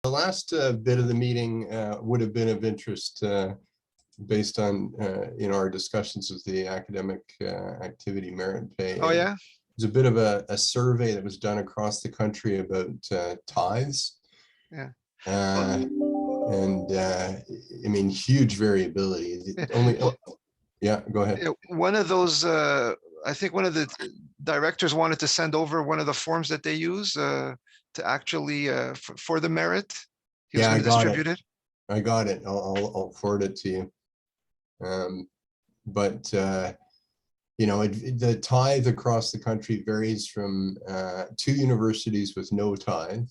The last bit of the meeting would have been of interest based on our discussions of the academic activity merit pay. Oh, yeah? There's a bit of a survey that was done across the country about tithes. Yeah. And I mean, huge variability. Yeah, go ahead. One of those, I think one of the directors wanted to send over one of the forms that they use to actually for the merit. He was going to distribute it. I got it. I'll forward it to you. But the tithe across the country varies from 2 universities with no tithe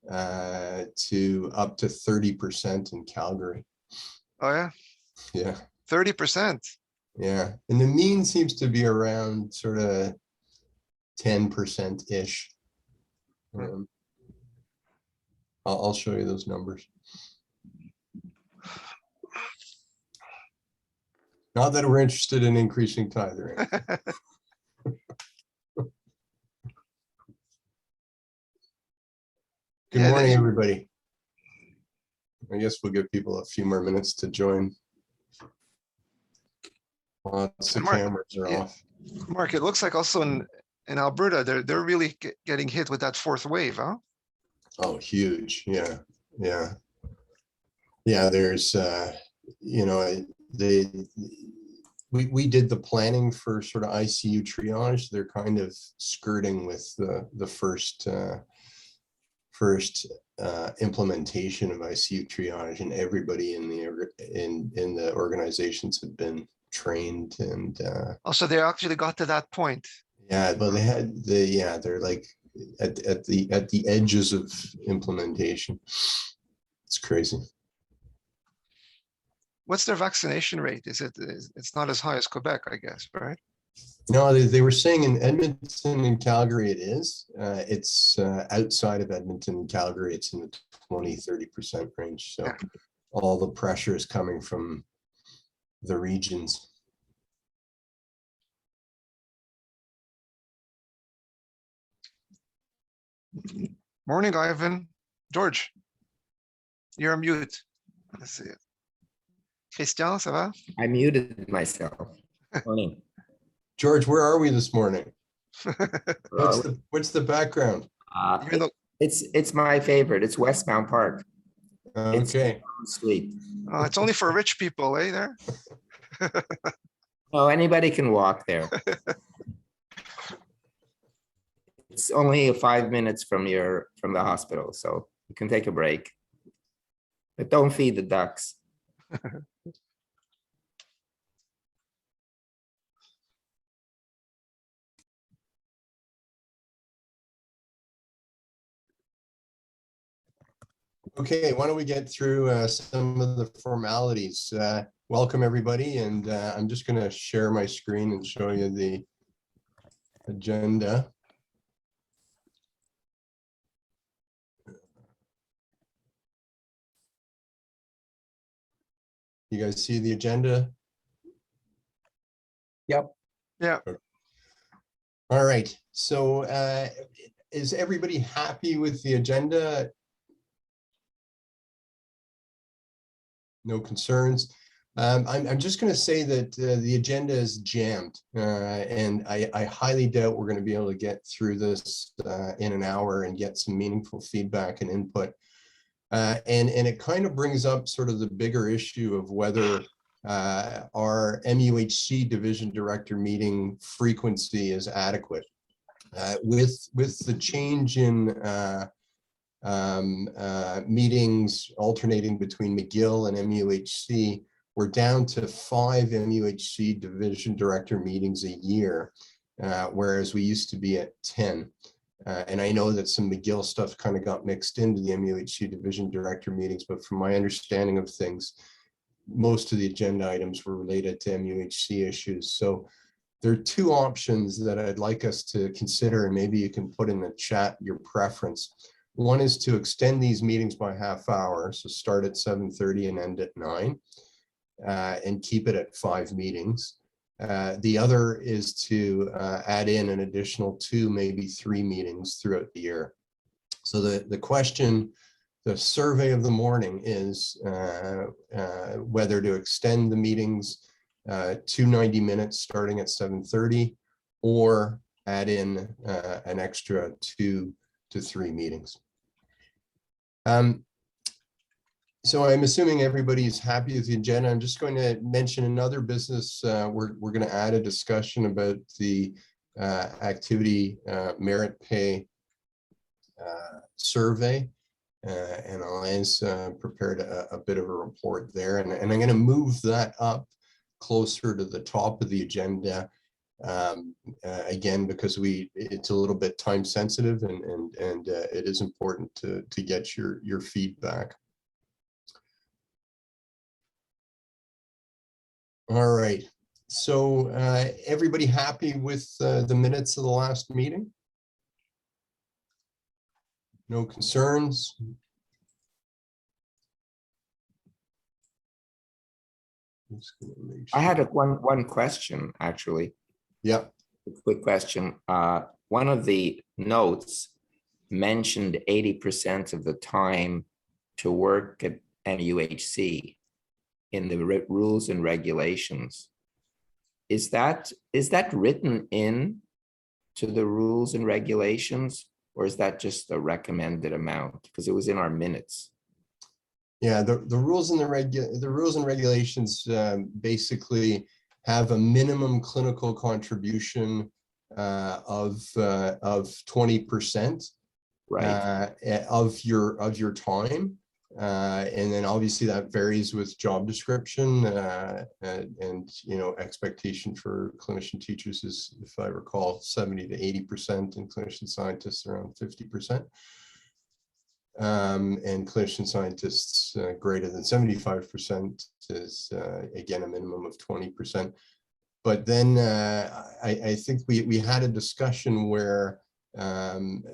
to up to 30% in Calgary. Oh, yeah? Yeah. 30%. Yeah. And the mean seems to be around sort of 10%-ish. I'll show you those numbers. Not that we're interested in increasing tithing. Good morning, everybody. I guess we'll give people a few more minutes to join. Lots of cameras are off. Mark, it looks like also in Alberta, they're really getting hit with that 4th wave, huh? Oh, huge. Yeah. There's we did the planning for sort of ICU triage. They're kind of skirting with the first implementation of ICU triage, and everybody in the organizations have been trained. And so they actually got to that point. Yeah, but they're like at the edges of implementation. It's crazy. What's their vaccination rate? It's not as high as Quebec, I guess, right? No, they were saying in Edmonton and Calgary it is. It's outside of Edmonton and Calgary, it's in the 20-30% range. So all the pressure is coming from the regions. Morning, Ivan. George, you're on mute. Let's see. Christian, ça va? I muted myself. Morning. George, where are we this morning? What's the background? It's my favorite. It's Westbound Park. Okay. Sweet. It's only for rich people, eh? There. Oh, anybody can walk there. It's only 5 minutes from the hospital, so you can take a break. But don't feed the ducks. Okay, why don't we get through some of the formalities. Welcome, everybody, and I'm just going to share my screen and show you the agenda. You guys see the agenda? Yep. Yeah. All right. So is everybody happy with the agenda? No concerns. I'm just going to say that the agenda is jammed, and I highly doubt we're going to be able to get through this in an hour and get some meaningful feedback and input. And it kind of brings up sort of the bigger issue of whether our MUHC division director meeting frequency is adequate. With the change in meetings alternating between Mcgill and MUHC, we're down to 5 MUHC division director meetings a year, whereas we used to be at 10. And I know that some Mcgill stuff kind of got mixed into the MUHC division director meetings, but from my understanding of things, most of the agenda items were related to MUHC issues. So there are 2 options that I'd like us to consider, and maybe you can put in the chat your preference. One is to extend these meetings by ½ hour, so start at 7:30 and end at 9, and keep it at 5 meetings. The other is to add in an additional 2, maybe 3 meetings throughout the year. So the question the survey of the morning is whether to extend the meetings to 90 minutes starting at 7:30 or add in an extra 2 to 3 meetings. So I'm assuming everybody's happy with the agenda. I'm just going to mention another business. We're going to add a discussion about the activity merit pay survey. And Alain's prepared a bit of a report there. And I'm going to move that up closer to the top of the agenda. Again, because it's a little bit time sensitive and it is important to get your feedback. All right, so everybody happy with the minutes of the last meeting? No concerns? I had one question, actually. Yeah. Quick question. One of the notes mentioned 80% of the time to work at MUHC in the rules and regulations. Is that written in to the rules and regulations, or is that just a recommended amount? Because it was in our minutes. Yeah, the rules and the rules and regulations basically have a minimum clinical contribution of 20%, right, of your time, and then obviously that varies with job description and expectation for clinician teachers is, if I recall, 70 to 80%, and clinician scientists around 50%. And clinician scientists greater than 75% is again a minimum of 20%. But then I think we had a discussion where, and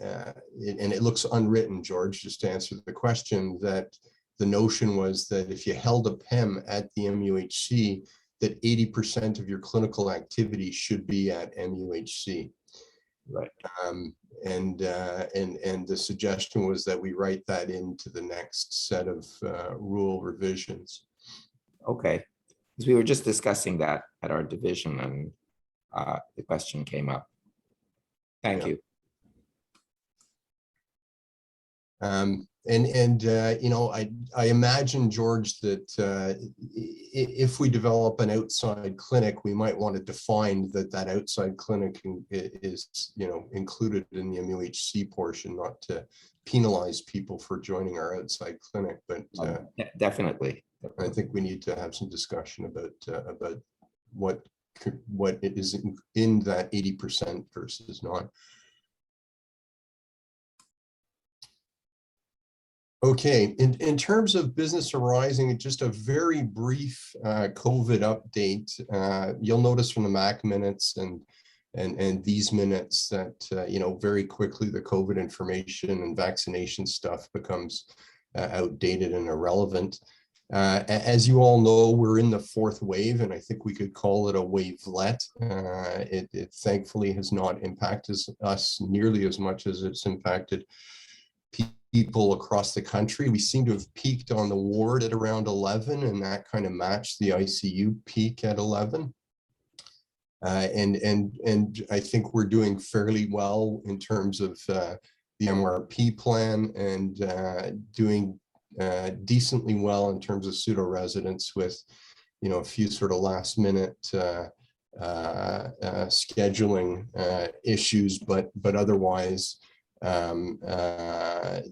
it looks unwritten, George, just to answer the question, that the notion was that if you held a PEM at the MUHC, that 80% of your clinical activity should be at MUHC. Right. And the suggestion was that we write that into the next set of rule revisions. Okay, because we were just discussing that at our division, and the question came up. Thank you. I imagine, George, that if we develop an outside clinic, we might want to define that outside clinic is included in the MUHC portion, not to penalize people for joining our outside clinic. But Definitely. I think we need to have some discussion about what it is in that 80% versus not. Okay, in terms of business arising, just a very brief COVID update. You'll notice from the MAC minutes and these minutes that very quickly the COVID information and vaccination stuff becomes outdated and irrelevant. As you all know, we're in the 4th wave, and I think we could call it a wavelet. It thankfully has not impacted us nearly as much as it's impacted people across the country. We seem to have peaked on the ward at around 11, and that kind of matched the ICU peak at 11. And I think we're doing fairly well in terms of the MRP plan, and doing decently well in terms of pseudo residents with a few sort of last minute scheduling issues, but otherwise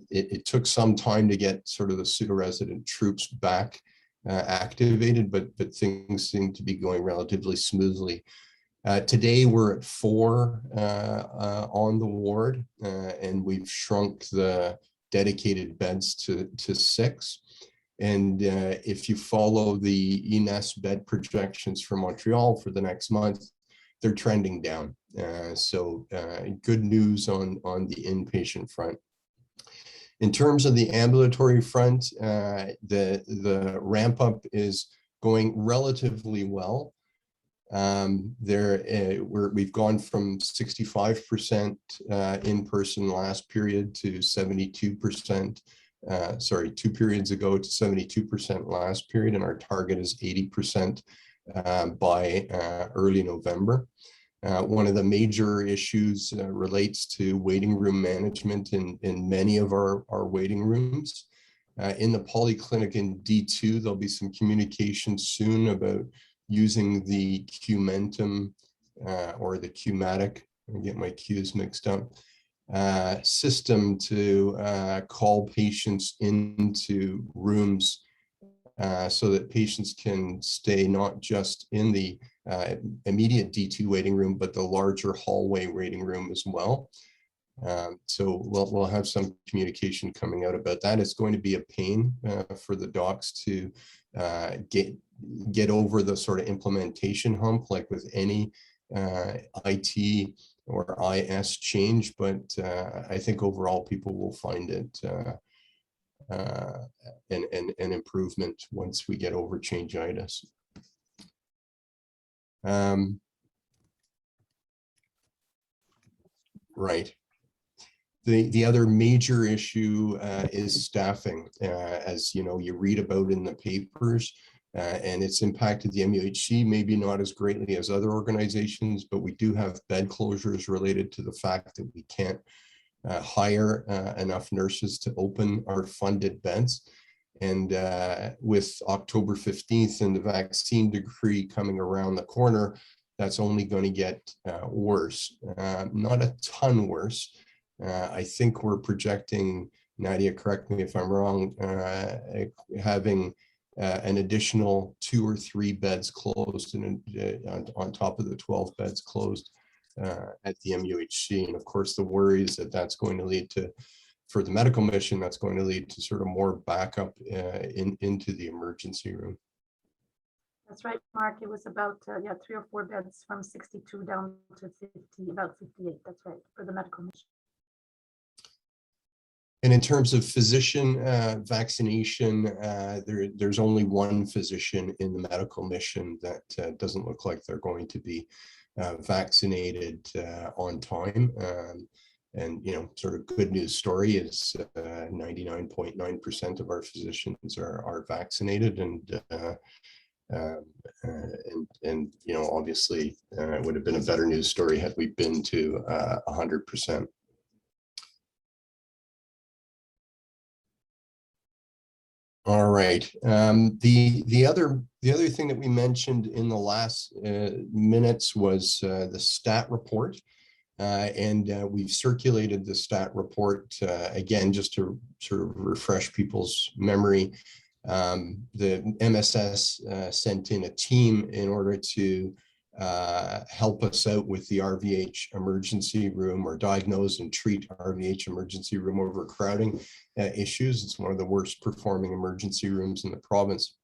it took some time to get sort of the pseudo-resident troops back activated, but things seem to be going relatively smoothly. Today we're at 4 on the ward, and we've shrunk the dedicated beds to 6. And if you follow the ENS bed projections for Montreal for the next month, they're trending down. So good news on the inpatient front. In terms of the ambulatory front, the ramp up is going relatively well. We've gone from 65% in person last period to 72% sorry, 2 periods ago to 72% last period, and our target is 80% by early November. One of the major issues relates to waiting room management in many of our waiting rooms. In the polyclinic in D2, there'll be some communication soon about using the Qmentum or the Qmatic, I get my Qs mixed up, system to call patients into rooms so that patients can stay not just in the immediate D2 waiting room, but the larger hallway waiting room as well. So we'll have some communication coming out about that. It's going to be a pain for the docs to get over the sort of implementation hump, like with any IT or IS change, but I think overall people will find it an improvement once we get over change-itis. Right. The other major issue is staffing, as you know, you read about in the papers, and it's impacted the MUHC, maybe not as greatly as other organizations, but we do have bed closures related to the fact that we can't hire enough nurses to open our funded beds. And with October 15th and the vaccine decree coming around the corner, that's only going to get worse, not a ton worse. I think we're projecting, Nadia, correct me if I'm wrong, having an additional 2 or 3 beds closed and on top of the 12 beds closed at the MUHC. And of course, the worry is that that's going to lead to, for the medical mission, that's going to lead to sort of more backup into the emergency room. That's right, Mark. It was about 3 or 4 beds from 62 down to 50, about 58. That's right, for the medical mission. And in terms of physician vaccination, there's only one physician in the medical mission that doesn't look like they're going to be vaccinated on time. And, you know, sort of good news story is 99.9% of our physicians are vaccinated, and you know, obviously it would have been a better news story had we been to 100%. All right. The other thing that we mentioned in the last minutes was the stat report, and we've circulated the stat report again just to sort of refresh people's memory. The MSS sent in a team in order to help us out with the RVH emergency room, or diagnose and treat RVH emergency room overcrowding issues. It's one of the worst performing emergency rooms in the province.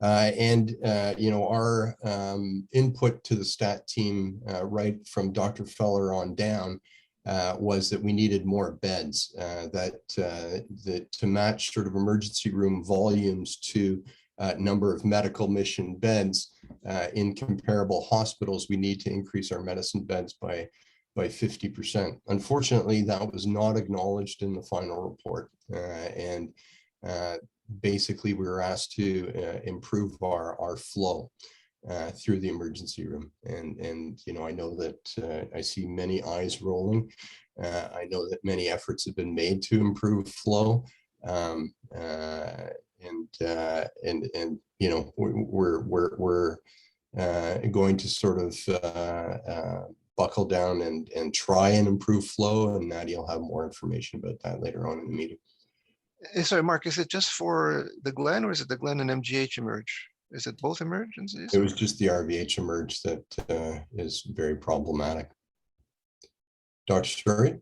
You know, our input to the stat team right from Dr. Feller on down was that we needed more beds, that to match sort of emergency room volumes to number of medical mission beds in comparable hospitals, we need to increase our medicine beds by 50%. Unfortunately, that was not acknowledged in the final report. Basically, we were asked to improve our flow through the emergency room. And you know, I know that I see many eyes rolling. I know that many efforts have been made to improve flow. You know, we're going to sort of buckle down and try and improve flow, and Nadia will have more information about that later on in the meeting. Sorry, Mark, is it just for the Glen, or is it the Glen and MGH emerge? Is it both emergencies? It was just the RVH emerge that is very problematic. Dr. Spurrier?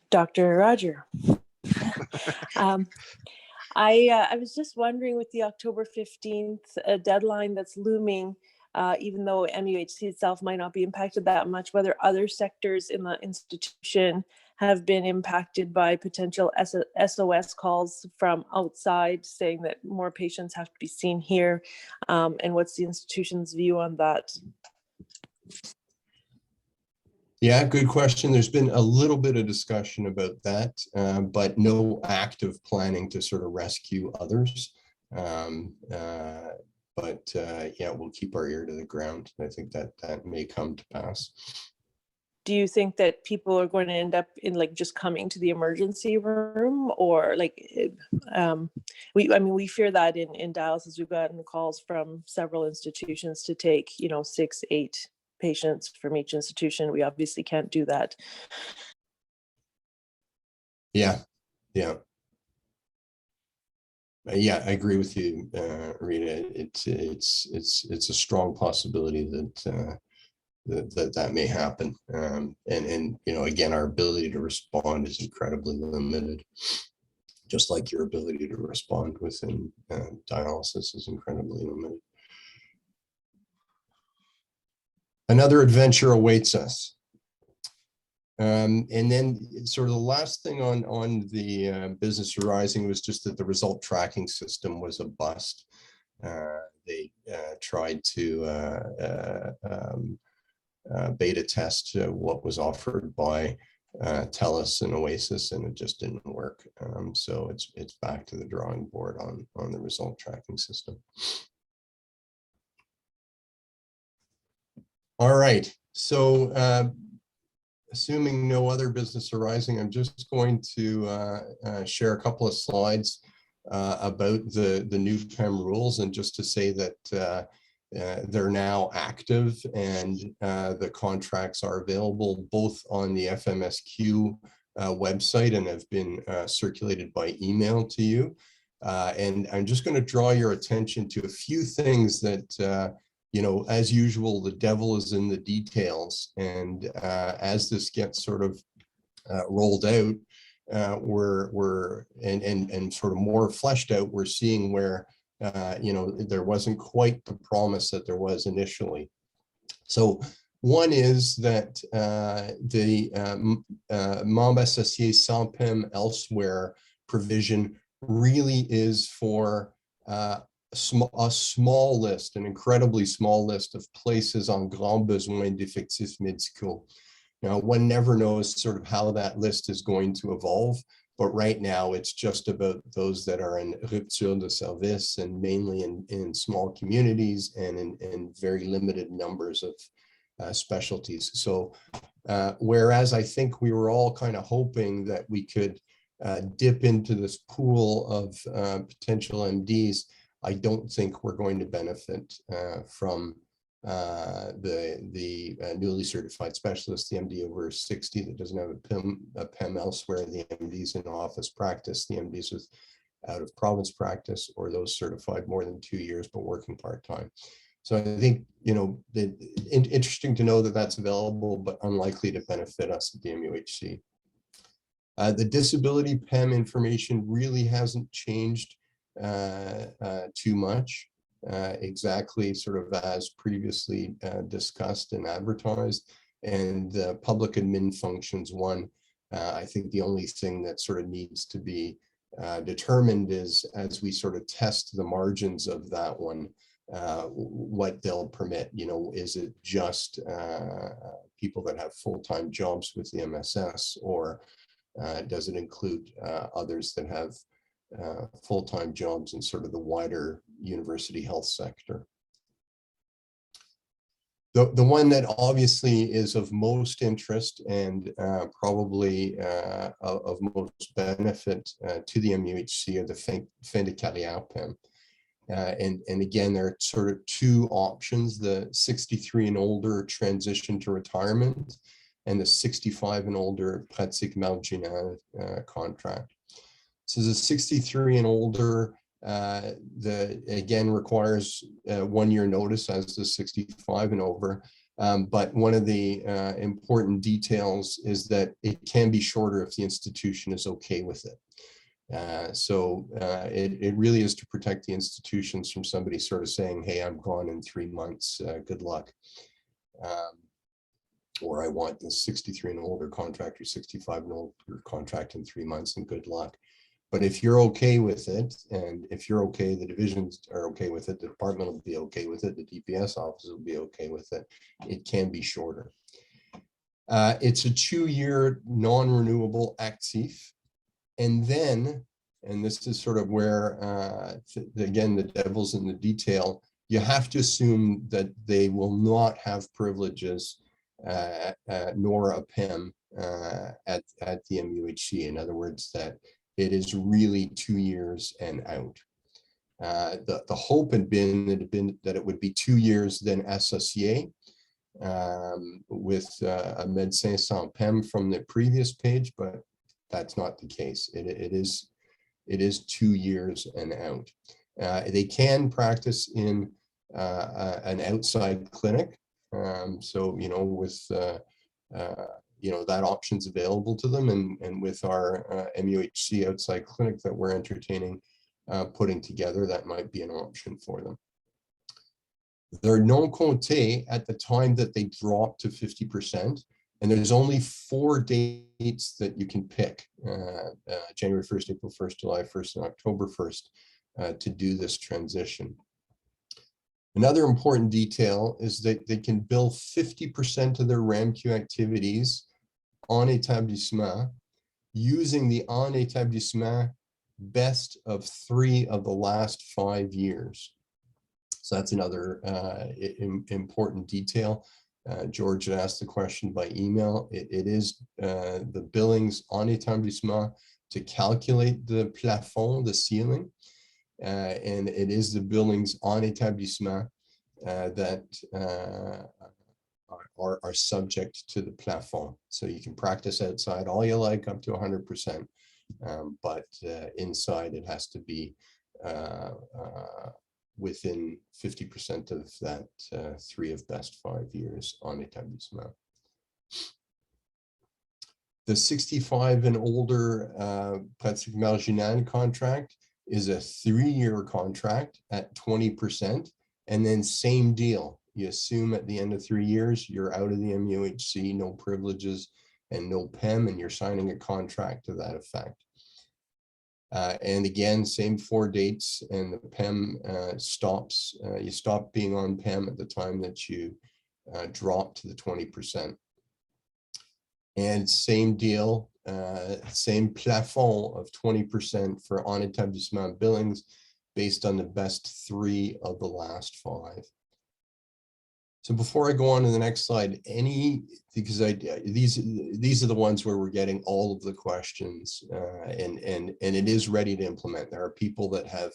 Dr. Roger. I was just wondering, with the October 15th deadline that's looming, even though MUHC itself might not be impacted that much, whether other sectors in the institution have been impacted by potential SOS calls from outside saying that more patients have to be seen here, and what's the institution's view on that? Yeah, good question. There's been a little bit of discussion about that, but no active planning to sort of rescue others. Yeah, we'll keep our ear to the ground. I think that may come to pass. Do you think that people are going to end up in like just coming to the emergency room, or like, we fear that in dialysis, we've gotten calls from several institutions to take, 6, 8 patients from each institution. We obviously can't do that. Yeah. I agree with you, Rita. It's a strong possibility that that may happen. And again, our ability to respond is incredibly limited, just like your ability to respond within dialysis is incredibly limited. Another adventure awaits us. And then sort of the last thing on the business arising was just that the result tracking system was a bust. They tried to beta test what was offered by TELUS and Oasis, and it just didn't work. So it's back to the drawing board on the result tracking system. All right, so assuming no other business arising, I'm just going to share a couple of slides about the new PEM rules, and just to say that they're now active, and the contracts are available both on the FMSQ website and have been circulated by email to you. And I'm just going to draw your attention to a few things that as usual, the devil is in the details. And as this gets sort of rolled out, we're sort of more fleshed out, we're seeing where, there wasn't quite the promise that there was initially. So one is that the membres associés sans PEM elsewhere provision really is for a small list, an incredibly small list of places en grand besoin d'effectifs médicaux. Now, one never knows sort of how that list is going to evolve, but right now it's just about those that are in rupture de service, and mainly in small communities and in very limited numbers of specialties. So whereas I think we were all kind of hoping that we could dip into this pool of potential MDs, I don't think we're going to benefit from the newly certified specialist, the MD over 60 that doesn't have a PEM elsewhere, the MDs in office practice, the MDs with out of province practice, or those certified more than 2 years but working part-time. So I think, interesting to know that that's available, but unlikely to benefit us at the MUHC. The disability PEM information really hasn't changed too much, exactly sort of as previously discussed and advertised. And the public admin functions one, I think the only thing that sort of needs to be determined is, as we sort of test the margins of that one, what they'll permit. Is it just people that have full-time jobs with the MSS, or does it include others that have full-time jobs in sort of the wider university health sector? The one that obviously is of most interest and probably of most benefit to the MUHC are the fin de carrière PEM. And again, there are sort of two options: the 63 and older transition to retirement, and the 65 and older pratique marginale contract. So the 63 and older, again requires 1 year notice as the 65 and over. But one of the important details is that it can be shorter if the institution is okay with it. So it really is to protect the institutions from somebody sort of saying, hey, I'm gone in 3 months, good luck. Or I want the 63 and older contract, or 65 and older contract in 3 months, and good luck. But if you're okay with it, and if you're okay, the divisions are okay with it, the department will be okay with it, the DPS office will be okay with it, it can be shorter. It's a 2-year non-renewable actif. And then, and this is sort of where, again, the devil's in the detail, you have to assume that they will not have privileges nor a PEM at the MUHC. In other words, that it is really 2 years and out. The hope had been that it would be 2 years then associé with a médecin sans PEM from the previous page, but that's not the case. It is 2 years and out. They can practice in an outside clinic. So, you know, with, you know, that option's available to them. And with our MUHC outside clinic that we're entertaining, putting together, that might be an option for them. They're non-compté at the time that they drop to 50%. And there's only 4 dates that you can pick, January 1st, April 1st, July 1st, and October 1st, to do this transition. Another important detail is that they can bill 50% of their RAMQ activities en établissement using the en établissement best of 3 of the last 5 years. So that's another important detail. George had asked the question by email. It is the billings en établissement to calculate the plafond, the ceiling. And it is the billings en établissement that are subject to the plafond. So you can practice outside all you like up to 100%, but inside it has to be within 50% of that 3 of best 5 years en établissement. The 65 and older pratique marginale contract is a 3-year contract at 20%, and then same deal. You assume at the end of 3 years, you're out of the MUHC, no privileges and no PEM, and you're signing a contract to that effect. And again, same 4 dates, and the PEM stops. You stop being on PEM at the time that you drop to the 20%. And same deal, same plafond of 20% for en établissement billings based on the best 3 of the last 5. So before I go on to the next slide, because these are the ones where we're getting all of the questions, and it is ready to implement. There are people that have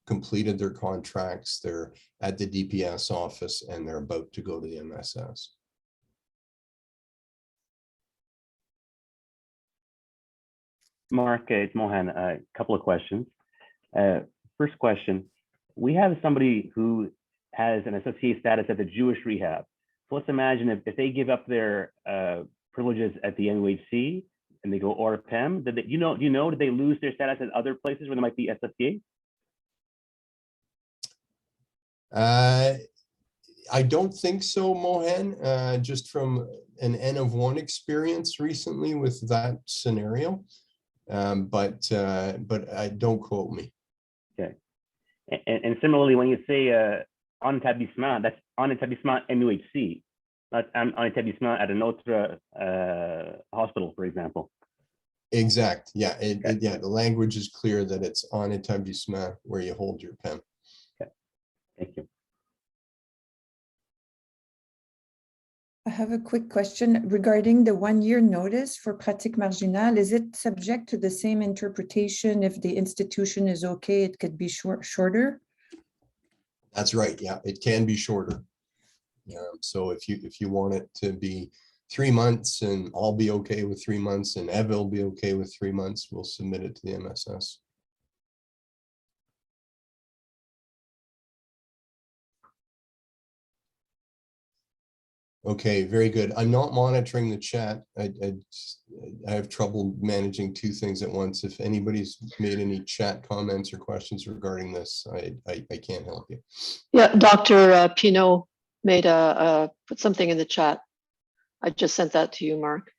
completed their contracts, they're at the DPS office, and they're about to go to the MSS. Mark, it's Mohan. A couple of questions. First question, we have somebody who has an associate status at the Jewish rehab. So let's imagine if they give up their privileges at the MUHC and they go OR-PEM, do you know, did they lose their status at other places where they might be associate? I don't think so, Mohan, just from an N of 1 experience recently with that scenario. But don't quote me. Okay. And similarly, when you say en établissement, that's en établissement MUHC, not en établissement at an autre hospital, for example. Exact. Yeah. Yeah. The language is clear that it's en établissement where you hold your PEM. Okay. Thank you. I have a quick question regarding the 1-year notice for pratique marginale. Is it subject to the same interpretation? If the institution is okay, it could be shorter? That's right. Yeah, it can be shorter. So if you want it to be 3 months and I'll be okay with 3 months and Eva will be okay with 3 months, we'll submit it to the MSS. Okay, very good. I'm not monitoring the chat. I have trouble managing 2 things at once. If anybody's made any chat comments or questions regarding this, I can't help you. Yeah, Dr. Pinault made put something in the chat. I just sent that to you, Mark.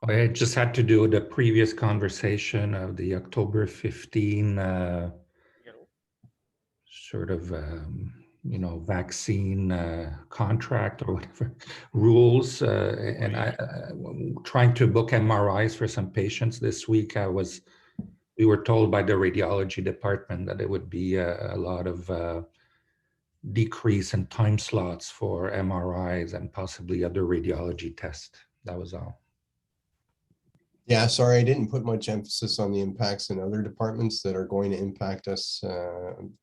I just had to do the previous conversation of the October 15 sort of vaccine contract or whatever rules. And trying to book MRIs for some patients this week, we were told by the radiology department that there would be a lot of decrease in time slots for MRIs and possibly other radiology tests. That was all. Yeah, sorry, I didn't put much emphasis on the impacts in other departments that are going to impact us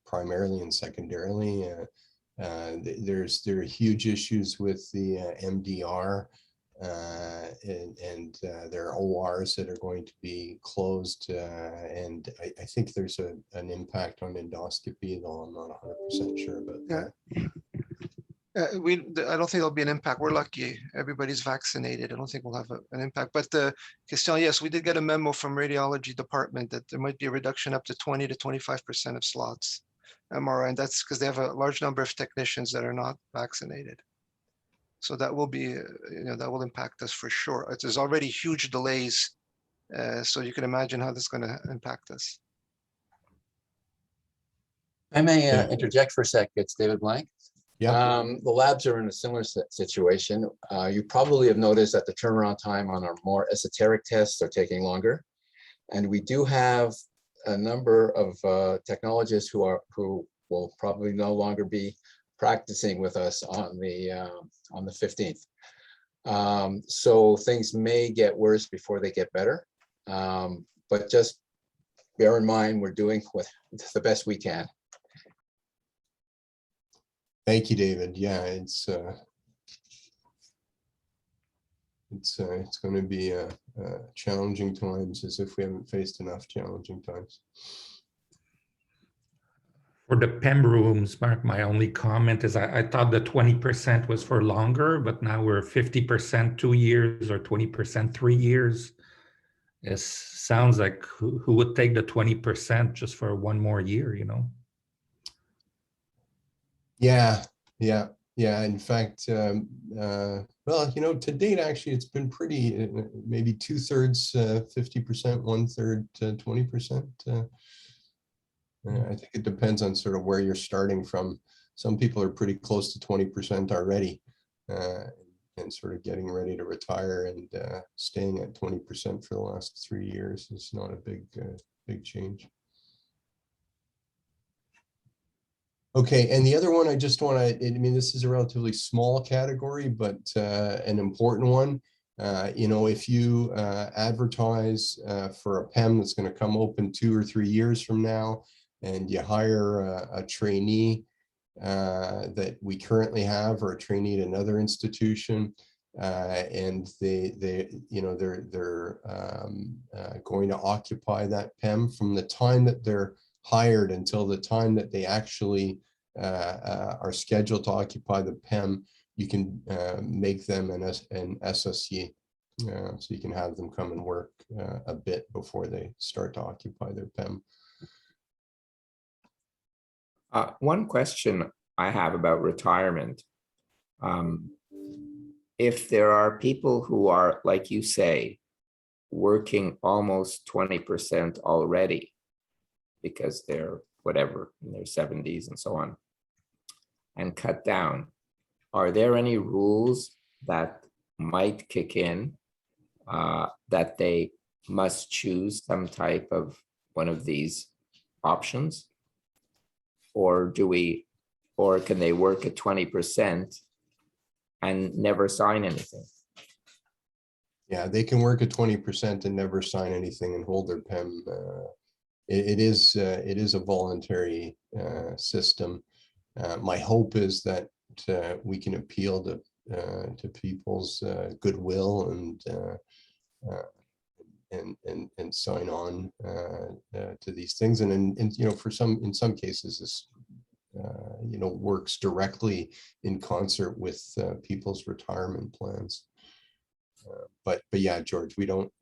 primarily and secondarily. There are huge issues with the MDR and there are ORs that are going to be closed. And I think there's an impact on endoscopy, though I'm not 100% sure about that. I don't think there'll be an impact. We're lucky. Everybody's vaccinated. I don't think we'll have an impact. But Christian, yes, we did get a memo from radiology department that there might be a reduction up to 20 to 25% of slots MRI, and that's because they have a large number of technicians that are not vaccinated. So that will be, that will impact us for sure. There's already huge delays, so you can imagine how this is going to impact us. I may interject for a sec. It's David Blank. Yeah. The labs are in a similar situation. You probably have noticed that the turnaround time on our more esoteric tests are taking longer. And we do have a number of technologists who will probably no longer be practicing with us on the 15th. So things may get worse before they get better. But just bear in mind, we're doing the best we can. Thank you, David. Yeah, it's going to be challenging times, as if we haven't faced enough challenging times. For the PEM rooms, Mark, my only comment is I thought the 20% was for longer, but now we're 50% 2 years or 20% 3 years. It sounds like who would take the 20% just for one more year, Yeah. In fact, well, to date, actually, it's been pretty, maybe 2/3, 50%, 1/3, 20%. I think it depends on sort of where you're starting from. Some people are pretty close to 20% already and sort of getting ready to retire, and staying at 20% for the last 3 years is not a big change. Okay, and the other one I just want to, this is a relatively small category, but an important one. If you advertise for a PEM that's going to come open 2 or 3 years from now, and you hire a trainee that we currently have, or a trainee at another institution, and they're going to occupy that PEM from the time that they're hired until the time that they actually are scheduled to occupy the PEM, you can make them an SSE. So you can have them come and work a bit before they start to occupy their PEM. One question I have about retirement. If there are people who are, like you say, working almost 20% already, because they're whatever, in their 70s and so on, and cut down, are there any rules that might kick in that they must choose some type of one of these options? Or can they work at 20% and never sign anything? Yeah, they can work at 20% and never sign anything and hold their PEM. It is a voluntary system. My hope is that we can appeal to people's goodwill and sign on to these things. And in some cases, this works directly in concert with people's retirement plans. But yeah, George, we don't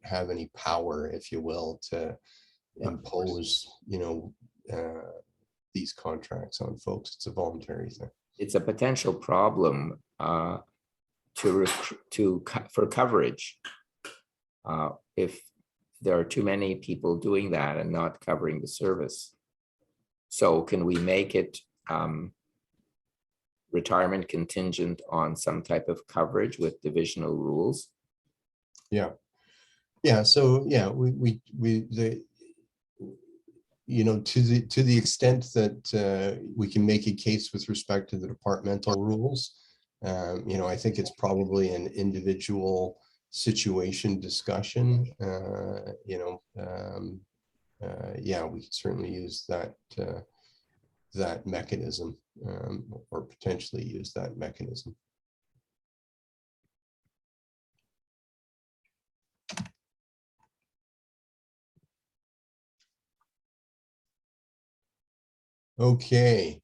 have any power, if you will, to impose these contracts on folks. It's a voluntary thing. It's a potential problem for coverage if there are too many people doing that and not covering the service. So can we make it retirement contingent on some type of coverage with divisional rules? Yeah. Yeah. So yeah, the, you know, to the extent that we can make a case with respect to the departmental rules, you know, I think it's probably an individual situation discussion. You know, yeah, we can certainly use that that mechanism, or potentially use that mechanism. Okay.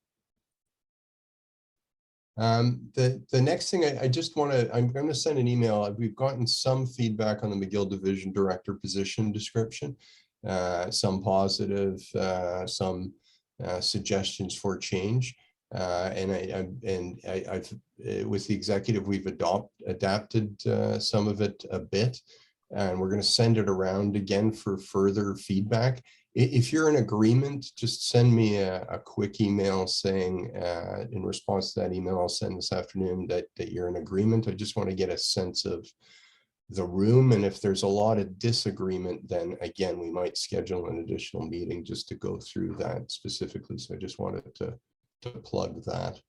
The next thing I just want to, I'm going to send an email. We've gotten some feedback on the McGill Division Director position description, some positive, some suggestions for change. And I've with the executive, we've adapted some of it a bit, and we're going to send it around again for further feedback. If you're in agreement, just send me a quick email saying, in response to that email I'll send this afternoon, that you're in agreement. I just want to get a sense of the room. And if there's a lot of disagreement, then again, we might schedule an additional meeting just to go through that specifically. So I just wanted to plug that.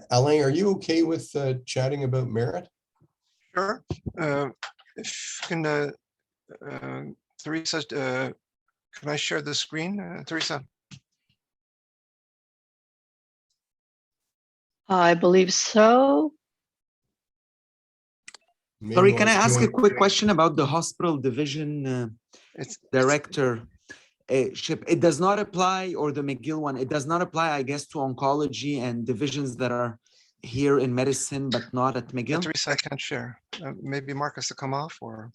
Alain, are you okay with chatting about merit? Sure. If you can, Teresa, can I share the screen, Teresa? I believe so. Maybe Sorry, while can I it's ask a doing- quick question about the hospital division director ship? It does not apply, or the McGill one, it does not apply, I guess, to oncology and divisions that are here in medicine, but not at McGill? Teresa, I can't share. Maybe Marcus to come off, or?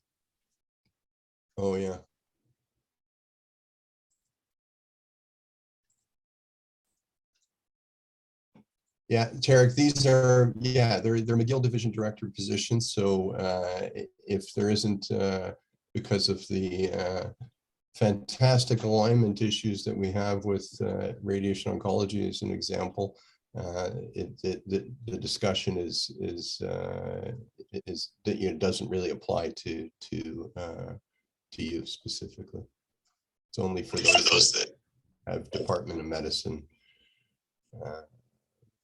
Oh, yeah. Yeah, Tarek, these are, yeah, they're McGill Division Director positions. So if there isn't, because of the fantastic alignment issues that we have with radiation oncology as an example, the discussion is that, you know, doesn't really apply to you specifically. It's only for those that have Department of Medicine,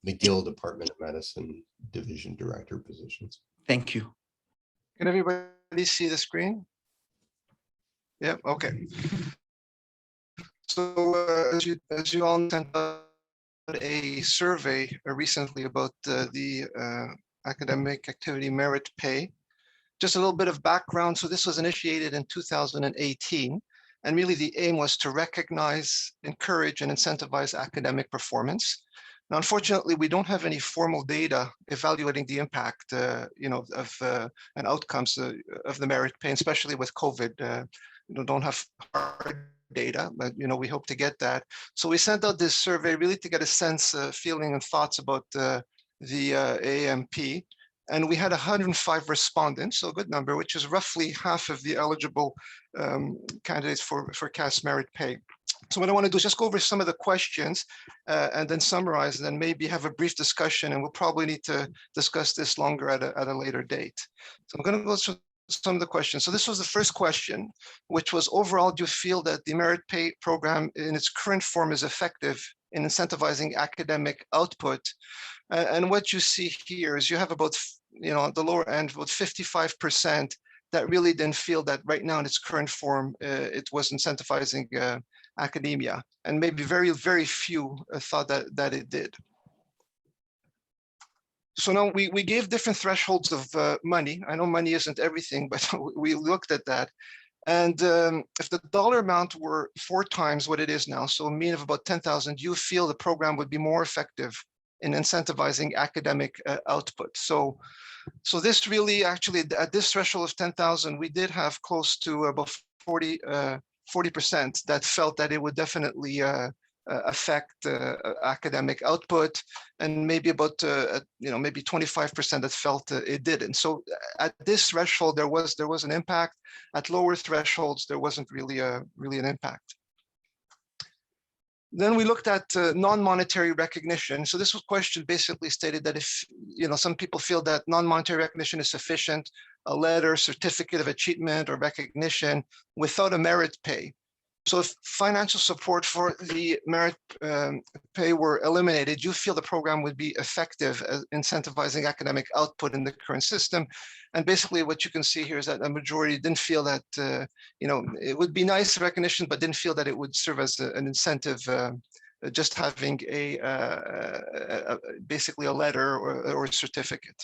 McGill Department of Medicine Division Director positions. Thank you. Can everybody see the screen? Yeah, okay. So as you all sent out a survey recently about the academic activity merit pay. Just a little bit of background. So this was initiated in 2018. And really the aim was to recognize, encourage, and incentivize academic performance. Now, unfortunately, we don't have any formal data evaluating the impact, you know, of and outcomes of the merit pay, especially with COVID. You don't have hard data, but you know, we hope to get that. So we sent out this survey really to get a sense, feeling, and thoughts about the AMP. And we had 105 respondents, so a good number, which is roughly half of the eligible candidates for CAS merit pay. So what I want to do is just go over some of the questions and then summarize, and then maybe have a brief discussion, and we'll probably need to discuss this longer at a later date. So I'm going to go through some of the questions. So this was the first question, which was, overall, do you feel that the merit pay program in its current form is effective in incentivizing academic output? And what you see here is you have about, you know, at the lower end, about 55% that really didn't feel that right now in its current form, it was incentivizing academia. And maybe very, very few thought that it did. So now we gave different thresholds of money. I know money isn't everything, but we looked at that. And if the dollar amount were 4 times what it is now, so a mean of about 10,000, you feel the program would be more effective in incentivizing academic output. So this really actually, at this threshold of 10,000, we did have close to about 40% that felt that it would definitely affect academic output, and maybe about you know, maybe 25% that felt it didn't. So at this threshold, there was an impact. At lower thresholds, there wasn't really an impact. Then we looked at non-monetary recognition. So this question basically stated that if, some people feel that non-monetary recognition is sufficient, a letter, certificate of achievement or recognition without a merit pay. So if financial support for the merit pay were eliminated, you feel the program would be effective at incentivizing academic output in the current system. And basically what you can see here is that a majority didn't feel that, it would be nice recognition, but didn't feel that it would serve as an incentive, just having basically a letter or a certificate.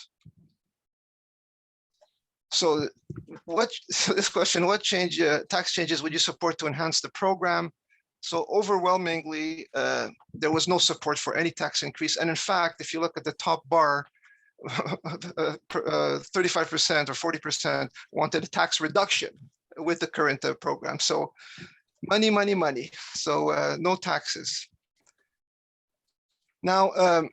So this question, what tax changes would you support to enhance the program? So overwhelmingly, there was no support for any tax increase. And in fact, if you look at the top bar, 35% or 40% wanted a tax reduction with the current program. So money, money, money. So no taxes. Now,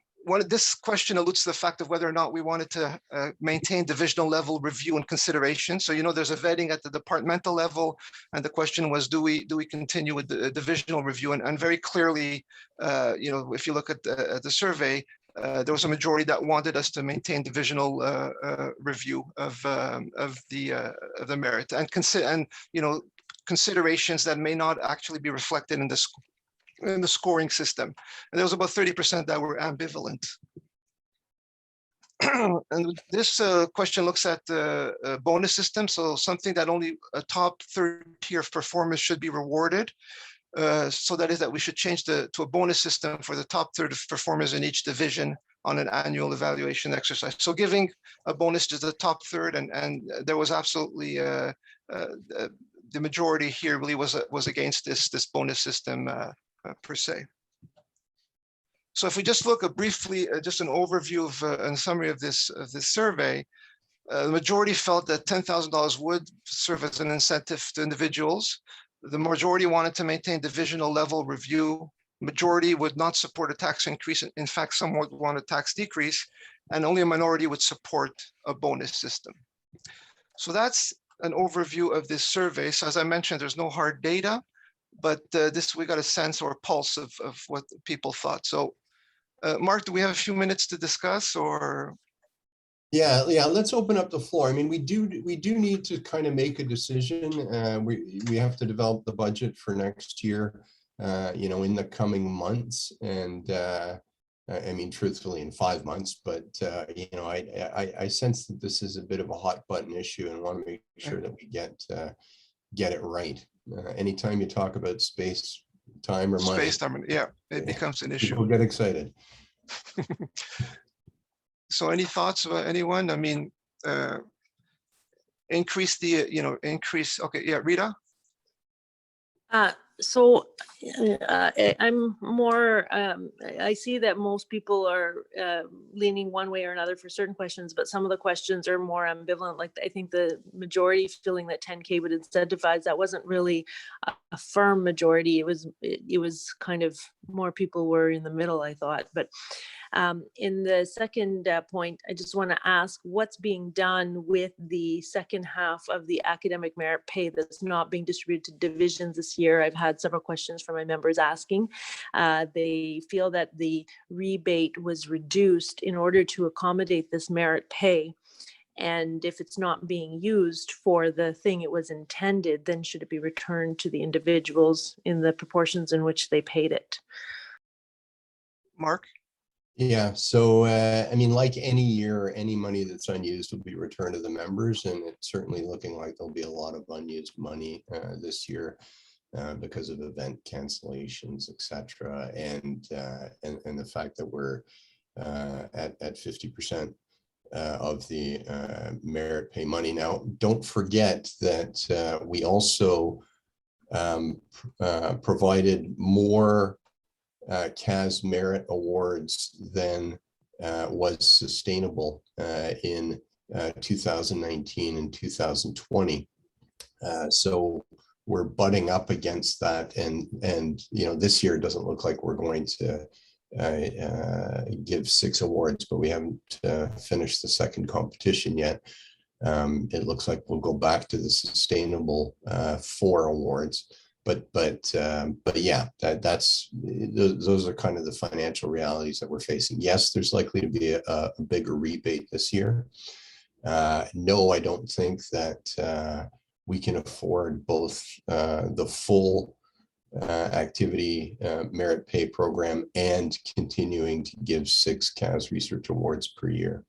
this question alludes to the fact of whether or not we wanted to maintain divisional level review and consideration. So, there's a vetting at the departmental level, and the question was, do we continue with the divisional review? And very clearly, if you look at the survey, there was a majority that wanted us to maintain divisional review of the merit and considerations that may not actually be reflected in the scoring system. And there was about 30% that were ambivalent. And this question looks at the bonus system. So something that only a top third tier of performers should be rewarded. So that is that we should change to a bonus system for the top third of performers in each division on an annual evaluation exercise. So giving a bonus to the top third, and there was absolutely the majority here really was against this bonus system per se. So if we just look briefly, just an overview of and summary of this survey, the majority felt that $10,000 would serve as an incentive to individuals. The majority wanted to maintain divisional level review. Majority would not support a tax increase. In fact, some would want a tax decrease, and only a minority would support a bonus system. So that's an overview of this survey. So as I mentioned, there's no hard data, but we got a sense or a pulse of what people thought. So Mark, do we have a few minutes to discuss, or? Yeah, let's open up the floor. I mean, we do need to kind of make a decision. We have to develop the budget for next year, in the coming months. And I mean, truthfully, in 5 months, but I sense that this is a bit of a hot button issue and want to make sure that we get it right. Anytime you talk about space, time, or money, yeah, it becomes an issue. People get excited. So any thoughts about anyone? I mean, increase the, increase. Okay, yeah, Rita. So I'm more, I see that most people are leaning one way or another for certain questions, but some of the questions are more ambivalent. Like I think the majority feeling that 10K would incentivize, that wasn't really a firm majority. It was kind of more people were in the middle, I thought. But in the second point, I just want to ask what's being done with the second half of the academic merit pay that's not being distributed to divisions this year. I've had several questions from my members asking. They feel that the rebate was reduced in order to accommodate this merit pay. And if it's not being used for the thing it was intended, then should it be returned to the individuals in the proportions in which they paid it? Mark? Yeah, so I mean, like any year, any money that's unused will be returned to the members, and it's certainly looking like there'll be a lot of unused money this year because of event cancellations, etc., and the fact that we're at 50% of the merit pay money. Now, don't forget that we also provided more CAS merit awards than was sustainable in 2019 and 2020. So we're butting up against that, and this year it doesn't look like we're going to give 6 awards, but we haven't finished the second competition yet. It looks like we'll go back to the sustainable 4 awards. yeah, those are kind of the financial realities that we're facing. Yes, there's likely to be a bigger rebate this year. No, I don't think that we can afford both the full activity merit pay program and continuing to give 6 CAS research awards per year.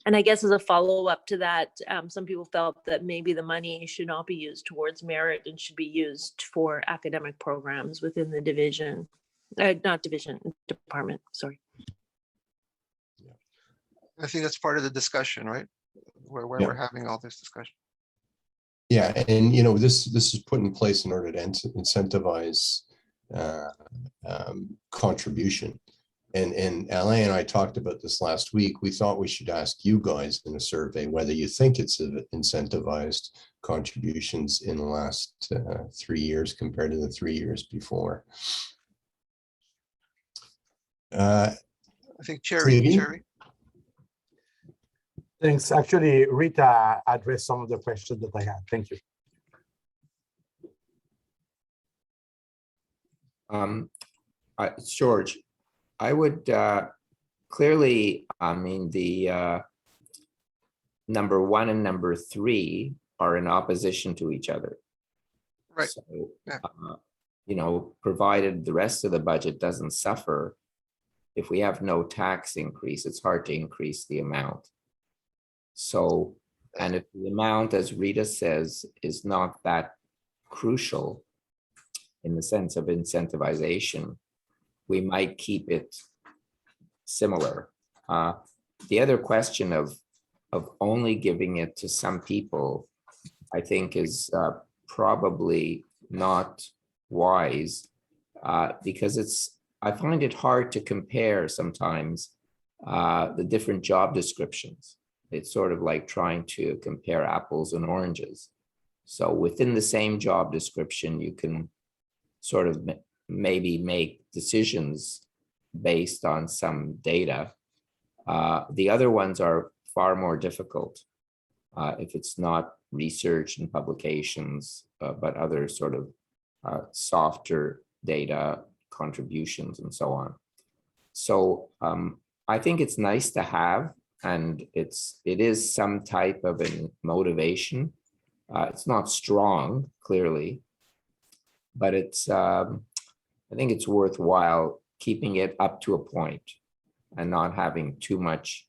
And I guess as a follow-up to that, some people felt that maybe the money should not be used towards merit and should be used for academic programs within the division, department, sorry. I think that's part of the discussion, right? Where Yeah. we're having all this discussion. Yeah, and this is put in place in order to incentivize contribution. And Alain and I talked about this last week. We thought we should ask you guys in a survey whether you think it's incentivized contributions in the last 3 years compared to the 3 years before. I think Cherry. Thanks. Actually, Rita addressed some of the questions that I had. Thank you. George, I would clearly, I mean, the number 1 and number 3 are in opposition to each other. Right. So, Yeah. Provided the rest of the budget doesn't suffer, if we have no tax increase, it's hard to increase the amount. So, and if the amount, as Rita says, is not that crucial in the sense of incentivization, we might keep it similar. The other question of only giving it to some people, I think is probably not wise because I find it hard to compare sometimes the different job descriptions. It's sort of like trying to compare apples and oranges. So within the same job description, you can sort of maybe make decisions based on some data. The other ones are far more difficult if it's not research and publications, but other sort of softer data contributions and so on. So I think it's nice to have, and it is some type of a motivation. It's not strong, clearly, but it's I think it's worthwhile keeping it up to a point and not having too much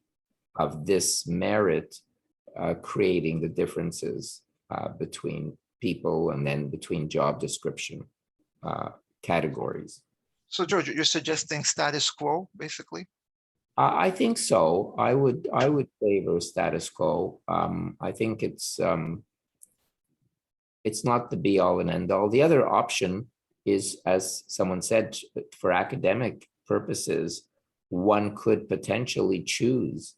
of this merit creating the differences between people and then between job description categories. So George, you're suggesting status quo, basically? I think so. I would favor status quo. I think it's not the be all and end all. The other option is, as someone said, for academic purposes, one could potentially choose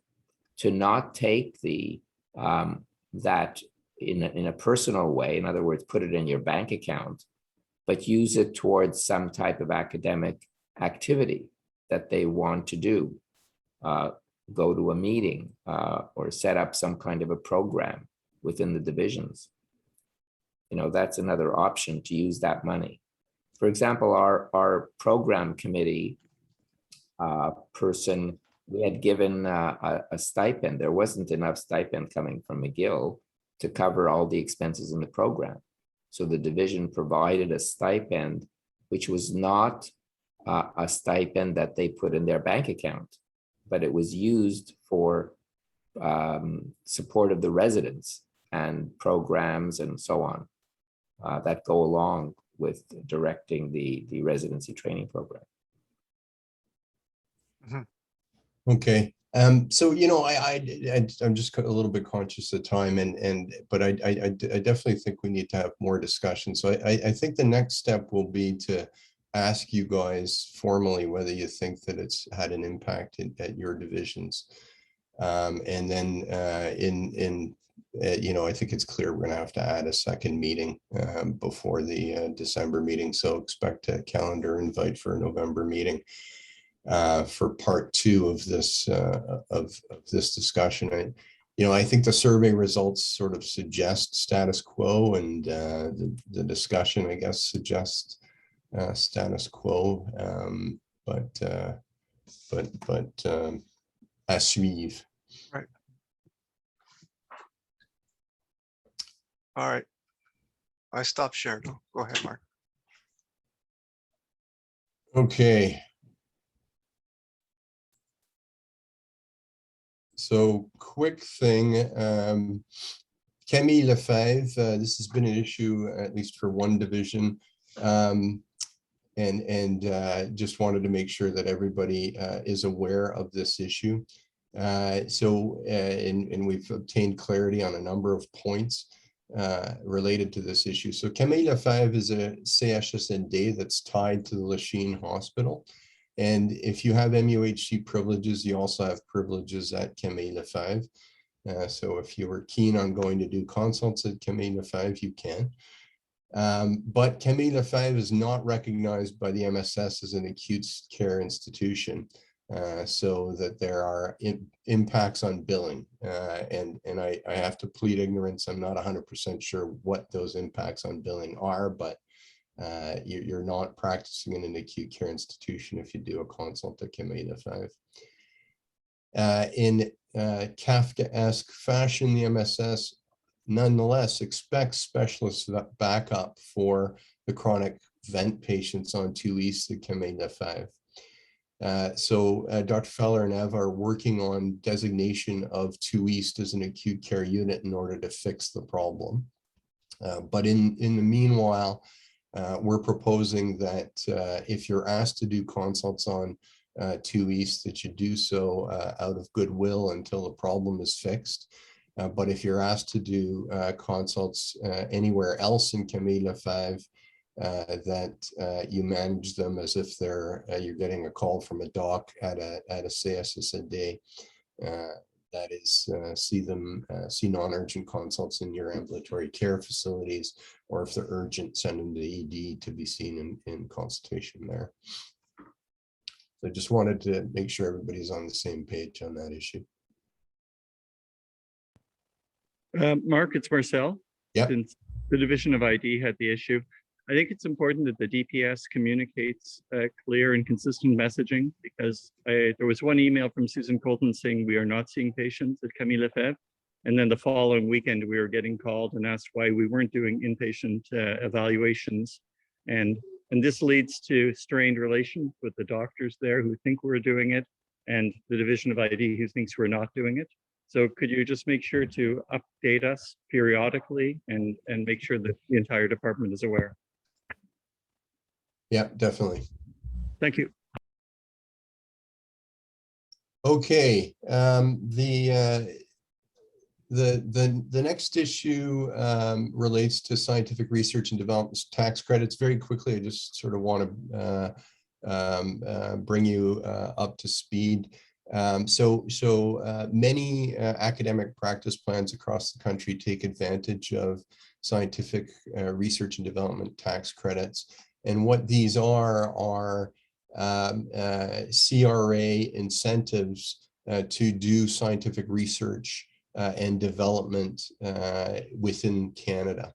to not take the that in a personal way. In other words, put it in your bank account, but use it towards some type of academic activity that they want to do. Go to a meeting or set up some kind of a program within the divisions. That's another option to use that money. For example, our program committee person, we had given a stipend. There wasn't enough stipend coming from Mcgill to cover all the expenses in the program. So the division provided a stipend, which was not a stipend that they put in their bank account, but it was used for support of the residents and programs and so on that go along with directing the residency training program. Mm-hmm. Okay. So I'm just a little bit conscious of time, but I definitely think we need to have more discussion. So I think the next step will be to ask you guys formally whether you think that it's had an impact at your divisions, and then I think it's clear we're going to have to add a second meeting before the December meeting. So expect a calendar invite for a November meeting for part 2 of this discussion. I think the survey results sort of suggest status quo, and the discussion, I guess, suggests status quo. But à suivre. Right. All right. I stopped sharing. Go ahead, Mark. Okay. So quick thing, Camille Lefebvre, this has been an issue at least for one division, and just wanted to make sure that everybody is aware of this issue. And we've obtained clarity on a number of points related to this issue. So Camille Lefebvre is a CHSLD that's tied to the Lachine Hospital. And if you have MUHC privileges, you also have privileges at Camille Lefebvre. So if you were keen on going to do consults at Camille Lefebvre, you can. But Camille Lefebvre is not recognized by the MSS as an acute care institution, so that there are impacts on billing. And I have to plead ignorance. I'm not 100% sure what those impacts on billing are, but you're not practicing in an acute care institution if you do a consult at Camille Lefebvre. In Kafkaesque fashion, the MSS nonetheless expects specialist backup for the chronic vent patients on 2 East at Camille Lefebvre. So Dr. Feller and Ev are working on designation of 2 East as an acute care unit in order to fix the problem. But in the meanwhile, we're proposing that if you're asked to do consults on 2 East, that you do so out of goodwill until the problem is fixed. But if you're asked to do consults anywhere else in Camille Lefebvre, that you manage them as if you're getting a call from a doc at a CSSD. That is, see non-urgent consults in your ambulatory care facilities, or if they're urgent, send them to the ED to be seen in consultation there. So I just wanted to make sure everybody's on the same page on that issue. Mark, it's Marcel. Yeah. Since the Division of ID had the issue, I think it's important that the DPS communicates clear and consistent messaging, because there was one email from Susan Colton saying we are not seeing patients at Camille Lefebvre. And then the following weekend, we were getting called and asked why we weren't doing inpatient evaluations. And this leads to strained relations with the doctors there who think we're doing it, and the Division of ID who thinks we're not doing it. So could you just make sure to update us periodically and make sure that the entire department is aware? Yeah, definitely. Thank you. Okay, the next issue relates to scientific research and development tax credits. Very quickly, I just sort of want to bring you up to speed. So many academic practice plans across the country take advantage of scientific research and development tax credits. And what these are CRA incentives to do scientific research and development within Canada.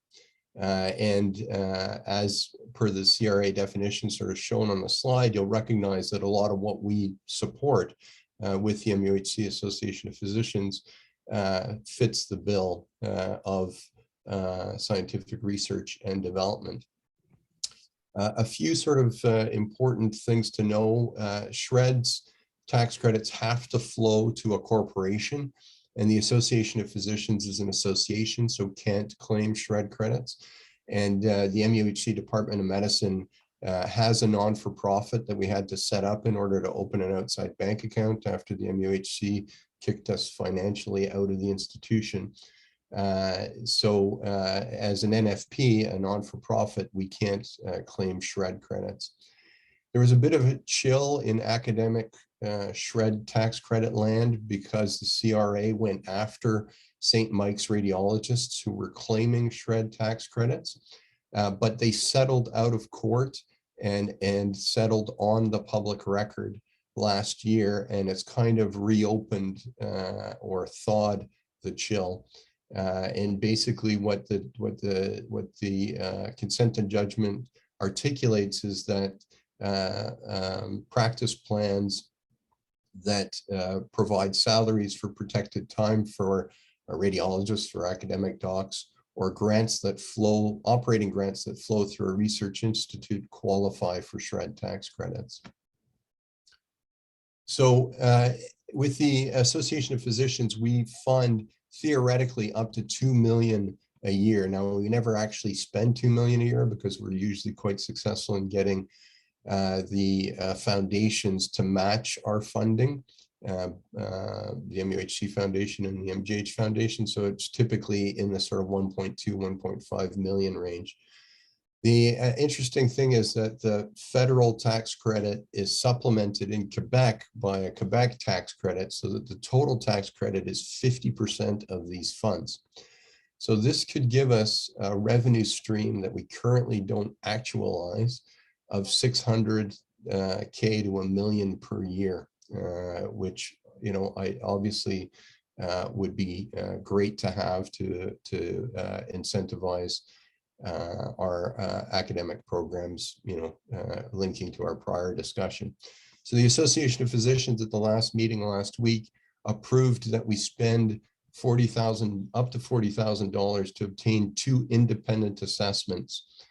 As per the CRA definition sort of shown on the slide, you'll recognize that a lot of what we support with the MUHC Association of Physicians fits the bill of scientific research and development. A few sort of important things to know. SHRED's tax credits have to flow to a corporation, and the Association of Physicians is an association, so can't claim SHRED credits. And the MUHC Department of Medicine has a non-for-profit that we had to set up in order to open an outside bank account after the MUHC kicked us financially out of the institution. So as an NFP, a non-for-profit, we can't claim SHRED credits. There was a bit of a chill in academic SHRED tax credit land because the CRA went after St. Mike's radiologists who were claiming SHRED tax credits, but they settled out of court and settled on the public record last year, and it's kind of reopened or thawed chill. And basically what the consent and judgment articulates is that practice plans that provide salaries for protected time for radiologists, for academic docs, or grants that flow, operating grants that flow through a research institute qualify for SR&ED tax credits. So with the Association of Physicians, we fund theoretically up to 2 million a year. Now, we never actually spend 2 million a year because we're usually quite successful in getting the foundations to match our funding, the MUHC Foundation and the MGH Foundation. So it's typically in the sort of 1.2, 1.5 million range. The interesting thing is that the federal tax credit is supplemented in Quebec by a Quebec tax credit, so that the total tax credit is 50% of these funds. So this could give us a revenue stream that we currently don't actualize of 600K to $1 million per year, which, you know, I obviously would be great to have to incentivize our academic programs, you know, linking to our prior discussion. So the Association of Physicians at the last meeting last week approved that we spend up to $40,000 to obtain 2 independent assessments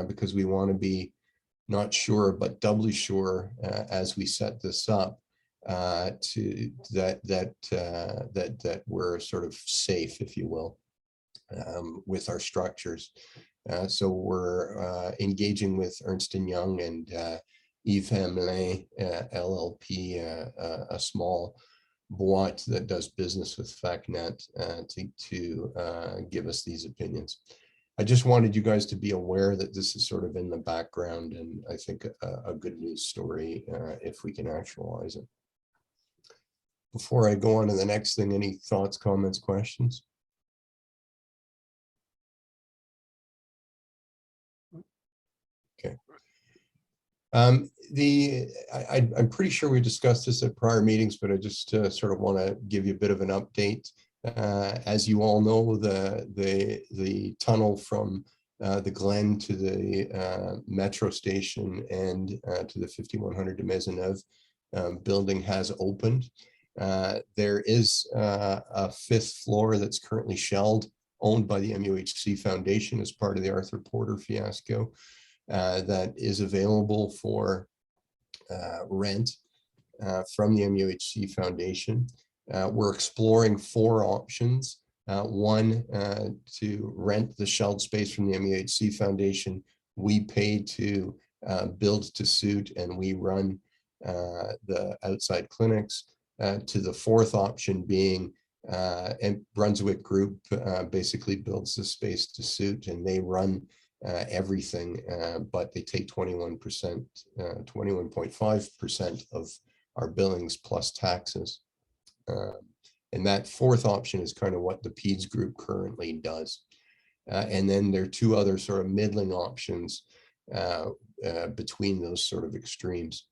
because we want to be not sure but doubly sure as we set this up that we're sort of safe, if you will, with our structures. So we're engaging with Ernst & Young and Yves Hamelin LLP, a small boîte that does business with FACNet to give us these opinions. I just wanted you guys to be aware that this is sort of in the background, and I think a good news story if we can actualize it. Before I go on to the next thing, any thoughts, comments, questions? Okay. I'm pretty sure we discussed this at prior meetings, but I just sort of want to give you a bit of an update. As you all know, the tunnel from the Glen to the metro station and to the 5100 de Maisonneuve building has opened. There is a 5th floor that's currently shelled, owned by the MUHC Foundation as part of the Arthur Porter fiasco, that is available for rent from the MUHC Foundation. We're exploring 4 options. One, to rent the shelled space from the MUHC Foundation. We pay to build to suit, and we run the outside clinics. To the 4th option being Brunswick Group basically builds the space to suit, and they run everything, but they take 21%, 21.5% of our billings plus taxes. And that 4th option is kind of what the PEDS group currently does. And then there are 2 other sort of middling options between those sort of extremes.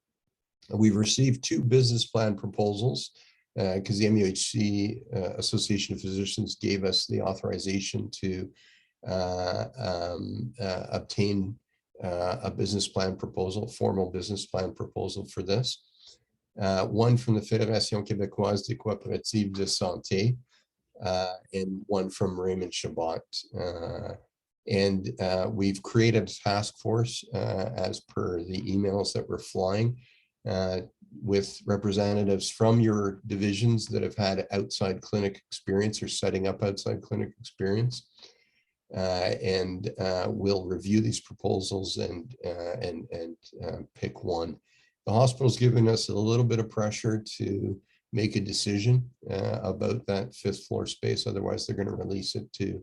We've received 2 business plan proposals because the MUHC Association of Physicians gave us the authorization to obtain a business plan proposal, formal business plan proposal for this. One from the Fédération Québécoise des Coopératives de Santé, and one from Raymond Chabot. And we've created a task force as per the emails that we're flying with representatives from your divisions that have had outside clinic experience or setting up outside clinic experience. And we'll review these proposals and pick one. The hospital's given us a little bit of pressure to make a decision about that 5th floor space. Otherwise, they're going to release it to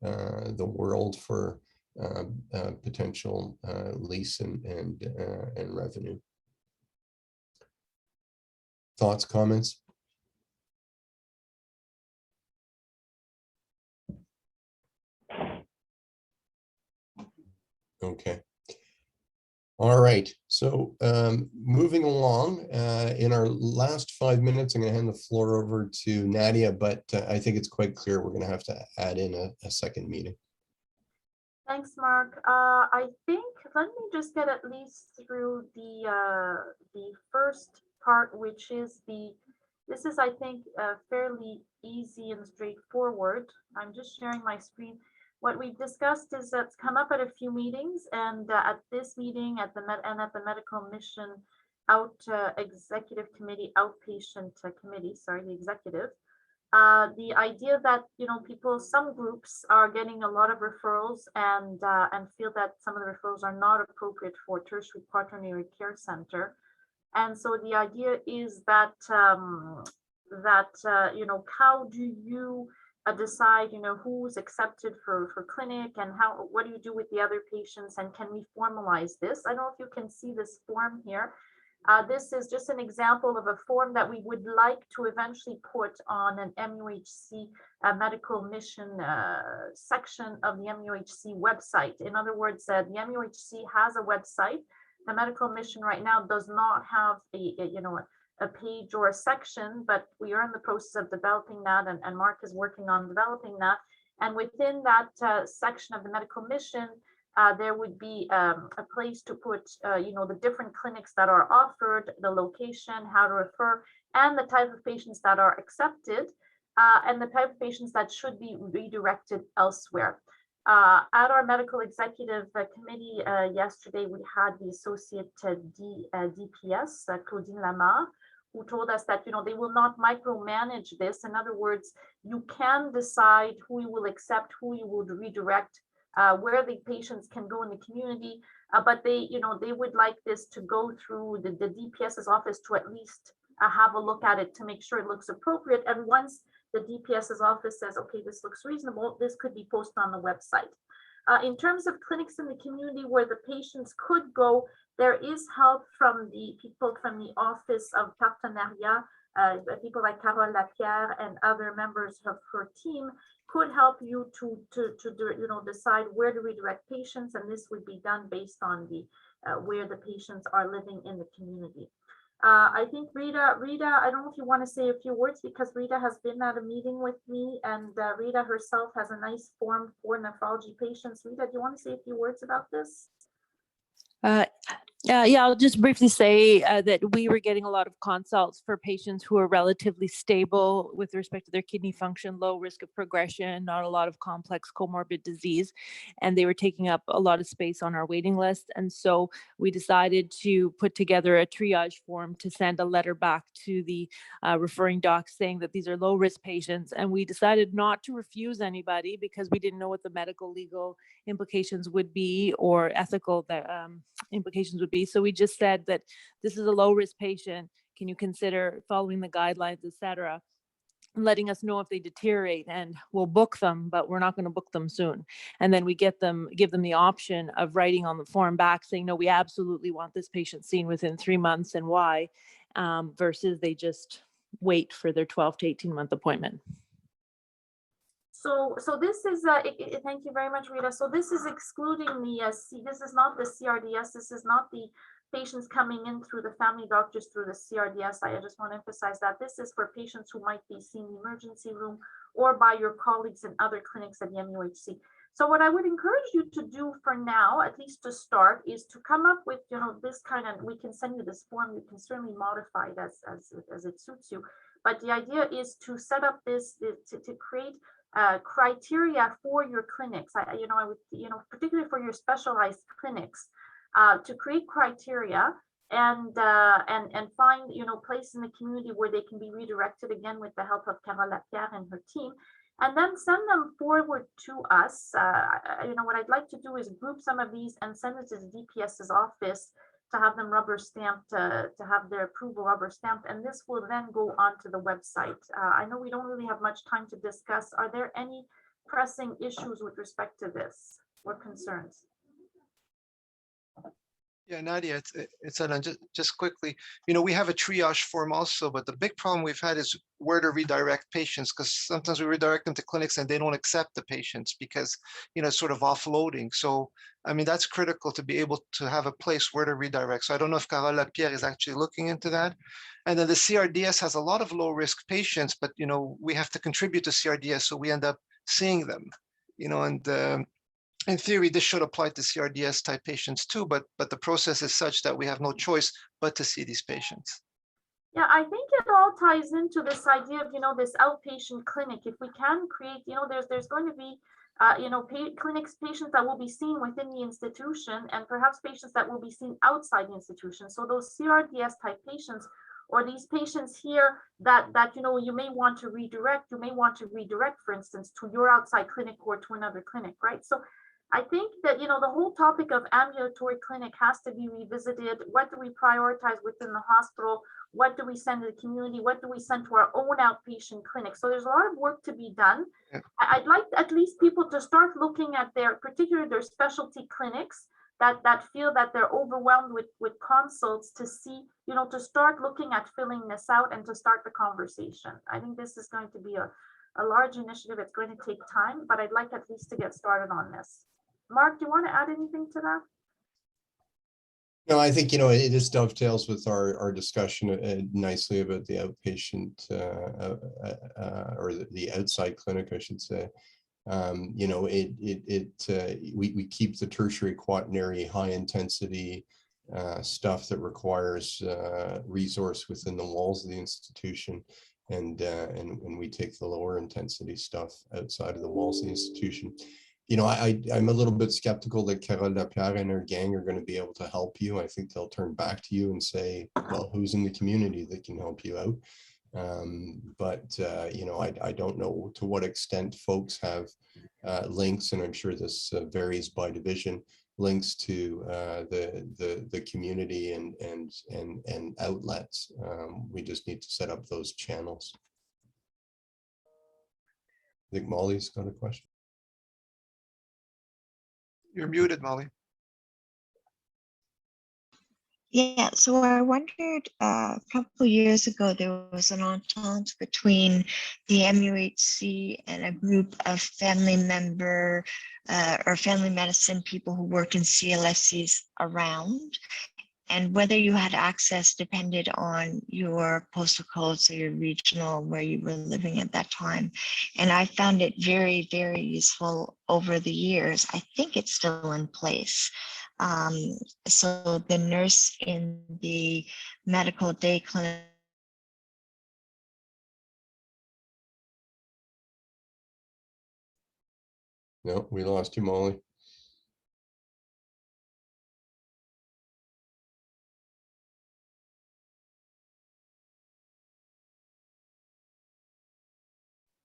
the world for potential lease and revenue. Thoughts, comments? Okay. All right. So moving along, in our last 5 minutes, I'm going to hand the floor over to Nadia, but I think it's quite clear we're going to have to add in a second meeting. Thanks, Mark. I think, let me just get at least through the first part, which is this is, I think, fairly easy and straightforward. I'm just sharing my screen. What we've discussed is that's come up at a few meetings, and at this meeting, at the medical mission executive committee, outpatient committee, sorry, the executive. The idea that, you know, some groups are getting a lot of referrals and feel that some of the referrals are not appropriate for tertiary quaternary care center. And so the idea is that, you know, how do you decide, you know, who's accepted for clinic, and what do you do with the other patients, and can we formalize this? I don't know if you can see this form here. This is just an example of a form that we would like to eventually put on an MUHC medical mission section of the MUHC website. In other words, the MUHC has a website. The medical mission right now does not have a page or a section, but we are in the process of developing that, and Mark is working on developing that. And within that section of the medical mission, there would be a place to put, you know, the different clinics that are offered, the location, how to refer, and the type of patients that are accepted, and the type of patients that should be redirected elsewhere. At our medical executive committee yesterday, we had the associate DPS, Claudine Lamar, who told us that, you know, they will not micromanage this. In other words, you can decide who you will accept, who you will redirect, where the patients can go in the community, but they, you know, they would like this to go through the DPS's office to at least have a look at it to make sure it looks appropriate. And once the DPS's office says, okay, this looks reasonable, this could be posted on the website. In terms of clinics in the community where the patients could go, there is help from the people from the Office of Partenariat, people like Carole Lapierre and other members of her team could help you to you know, decide where to redirect patients, and this would be done based on the where the patients are living in the community. I think Rita, I don't know if you want to say a few words, because Rita has been at a meeting with me, and Rita herself has a nice form for nephrology patients. Rita, do you want to say a few words about this? Yeah, I'll just briefly say that we were getting a lot of consults for patients who are relatively stable with respect to their kidney function, low risk of progression, not a lot of complex comorbid disease, and they were taking up a lot of space on our waiting list. And so we decided to put together a triage form to send a letter back to the referring docs saying that these are low risk patients. And we decided not to refuse anybody because we didn't know what the medical legal implications would be, or ethical implications would be. So we just said that this is a low risk patient. Can you consider following the guidelines, et cetera, letting us know if they deteriorate, and we'll book them, but we're not going to book them soon. And then we give them the option of writing on the form back saying, no, we absolutely want this patient seen within 3 months, and why, versus they just wait for their 12 to 18 month appointment. So this is, thank you very much, Rita. So this is excluding the, this is not the CRDS, this is not the patients coming in through the family doctors through the CRDS. I just want to emphasize that this is for patients who might be seen in the emergency room or by your colleagues in other clinics at the MUHC. So what I would encourage you to do for now, at least to start, is to come up with, you know, this kind of, we can send you this form, you can certainly modify it as it suits you. But the idea is to set up this, to create criteria for your clinics. I would, particularly for your specialized clinics, to create criteria and find, place in the community where they can be redirected, again with the help of Carole Lapierre and her team, and then send them forward to us. What I'd like to do is group some of these and send it to the DPS's office to have them rubber stamped, to have their approval rubber stamped, and this will then go onto the website. I know we don't really have much time to discuss. Are there any pressing issues with respect to this or concerns? Yeah, Nadia, it's just quickly, we have a triage form also, but the big problem we've had is where to redirect patients, because sometimes we redirect them to clinics and they don't accept the patients because, it's sort of offloading. So, I mean, that's critical to be able to have a place where to redirect. So I don't know if Carole Lapierre is actually looking into that. And then the CRDS has a lot of low risk patients, but, we have to contribute to CRDS, so we end up seeing them, and in theory, this should apply to CRDS type patients too, but the process is such that we have no choice but to see these patients. Yeah, I think it all ties into this idea of, this outpatient clinic. If we can create, there's going to be, clinics, patients that will be seen within the institution and perhaps patients that will be seen outside the institution. So those CRDS type patients or these patients here that you may want to redirect, for instance, to your outside clinic or to another clinic, right? So I think that, the whole topic of ambulatory clinic has to be revisited. What do we prioritize within the hospital? What do we send to the community? What do we send to our own outpatient clinic? So there's a lot of work to be done. Yeah. I'd like at least people to start looking at particularly their specialty clinics that feel that they're overwhelmed with consults to see, to start looking at filling this out and to start the conversation. I think this is going to be a large initiative. It's going to take time, but I'd like at least to get started on this. Mark, do you want to add anything to that? No, I think, it just dovetails with our discussion nicely about the outpatient or the outside clinic, I should say. We keep the tertiary quaternary high intensity stuff that requires resource within the walls of the institution. And we take the lower intensity stuff outside of the walls of the institution. I'm a little bit skeptical that Carole Lapierre and her gang are going to be able to help you. I think they'll turn back to you and say, well, who's in the community that can help you out? I don't know to what extent folks have links, and I'm sure this varies by division, links to the community and outlets. We just need to set up those channels. I think Molly's got a question. You're muted, Molly. Yeah, so I wondered, a couple of years ago, there was an entente between the MUHC and a group of family member or family medicine people who worked in CLSCs around, and whether you had access depended on your postal code, so your regional, where you were living at that time. And I found it very, very useful over the years. I think it's still in place. So the nurse in the medical day clinic No, we lost you, Molly.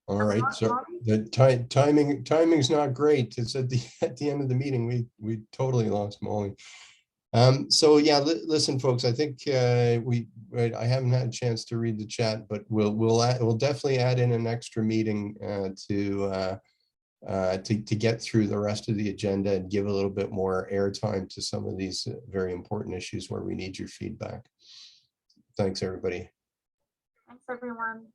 All right, so the timing's not great. It's at the end of the meeting. We totally lost Molly. So yeah, listen, folks. I think I haven't had a chance to read the chat, but we'll definitely add in an extra meeting to get through the rest of the agenda and give a little bit more airtime to some of these very important issues where we need your feedback. Thanks, everybody. Thanks, everyone.